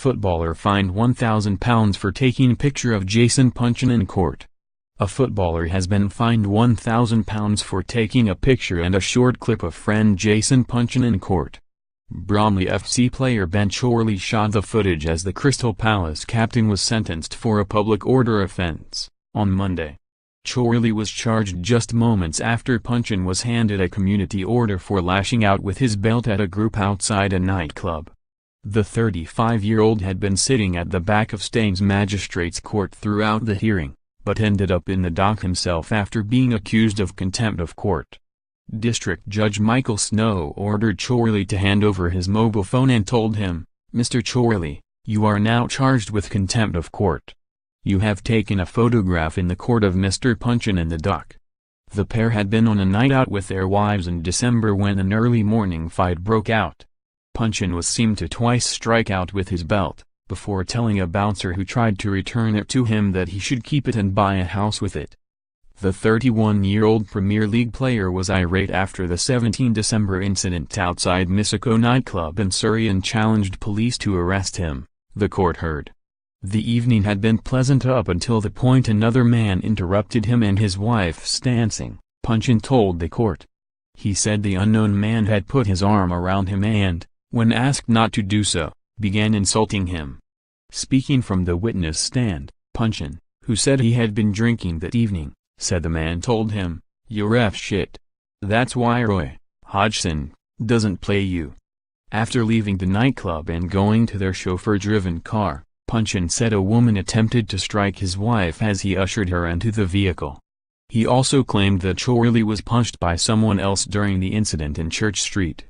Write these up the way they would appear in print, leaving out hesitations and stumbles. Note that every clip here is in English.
Footballer fined £1,000 for taking picture of Jason Puncheon in court. A footballer has been fined £1,000 for taking a picture and a short clip of friend Jason Puncheon in court. Bromley FC player Ben Chorley shot the footage as the Crystal Palace captain was sentenced for a public order offence on Monday. Chorley was charged just moments after Puncheon was handed a community order for lashing out with his belt at a group outside a nightclub. The 35-year-old had been sitting at the back of Staines Magistrates Court throughout the hearing, but ended up in the dock himself after being accused of contempt of court. District Judge Michael Snow ordered Chorley to hand over his mobile phone and told him, "Mr. Chorley, you are now charged with contempt of court. You have taken a photograph in the court of Mr. Puncheon in the dock." The pair had been on a night out with their wives in December when an early morning fight broke out. Puncheon was seen to twice strike out with his belt, before telling a bouncer who tried to return it to him that he should keep it and buy a house with it. The 31-year-old Premier League player was irate after the 17 December incident outside Misako nightclub in Surrey and challenged police to arrest him, the court heard. The evening had been pleasant up until the point another man interrupted him and his wife's dancing, Puncheon told the court. He said the unknown man had put his arm around him and, when asked not to do so, began insulting him. Speaking from the witness stand, Puncheon, who said he had been drinking that evening, said the man told him, "You're F shit. That's why Roy Hodgson doesn't play you." After leaving the nightclub and going to their chauffeur-driven car, Puncheon said a woman attempted to strike his wife as he ushered her into the vehicle. He also claimed that Chorley was punched by someone else during the incident in Church Street.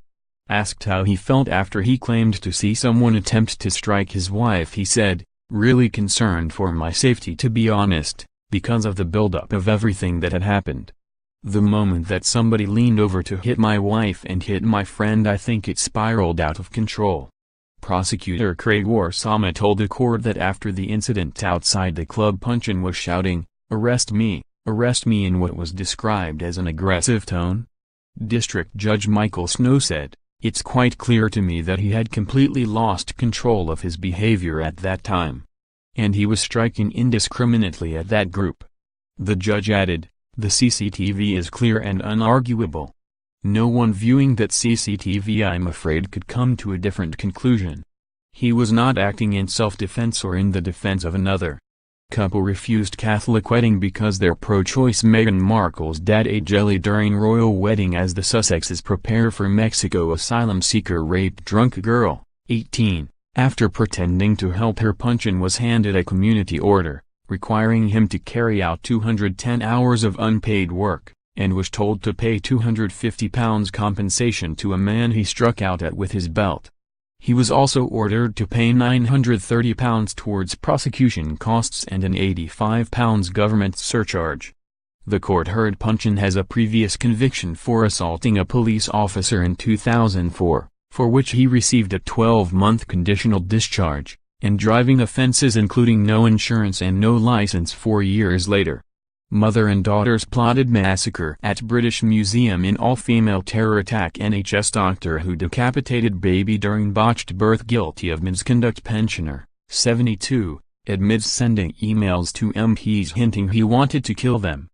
Asked how he felt after he claimed to see someone attempt to strike his wife, he said, "Really concerned for my safety, to be honest, because of the buildup of everything that had happened. The moment that somebody leaned over to hit my wife and hit my friend, I think it spiraled out of control." Prosecutor Craig Warsama told the court that after the incident outside the club, Puncheon was shouting, arrest me," in what was described as an aggressive tone. District Judge Michael Snow said, "It's quite clear to me that he had completely lost control of his behavior at that time. And he was striking indiscriminately at that group." The judge added, "The CCTV is clear and unarguable. No one viewing that CCTV, I'm afraid, could come to a different conclusion. He was not acting in self-defense or in the defense of another." Couple refused Catholic wedding because they're pro-choice. Meghan Markle's dad ate jelly during royal wedding as the Sussexes prepare for Mexico. Asylum seeker raped drunk girl, 18, after pretending to help her. Puncheon was handed a community order, requiring him to carry out 210 hours of unpaid work, and was told to pay £250 compensation to a man he struck out at with his belt. He was also ordered to pay £930 towards prosecution costs and an £85 government surcharge. The court heard Puncheon has a previous conviction for assaulting a police officer in 2004, for which he received a 12-month conditional discharge, and driving offences including no insurance and no license 4 years later. Mother and daughters plotted massacre at British Museum in all-female terror attack. NHS doctor who decapitated baby during botched birth guilty of misconduct. Pensioner, 72, admits sending emails to MPs hinting he wanted to kill them.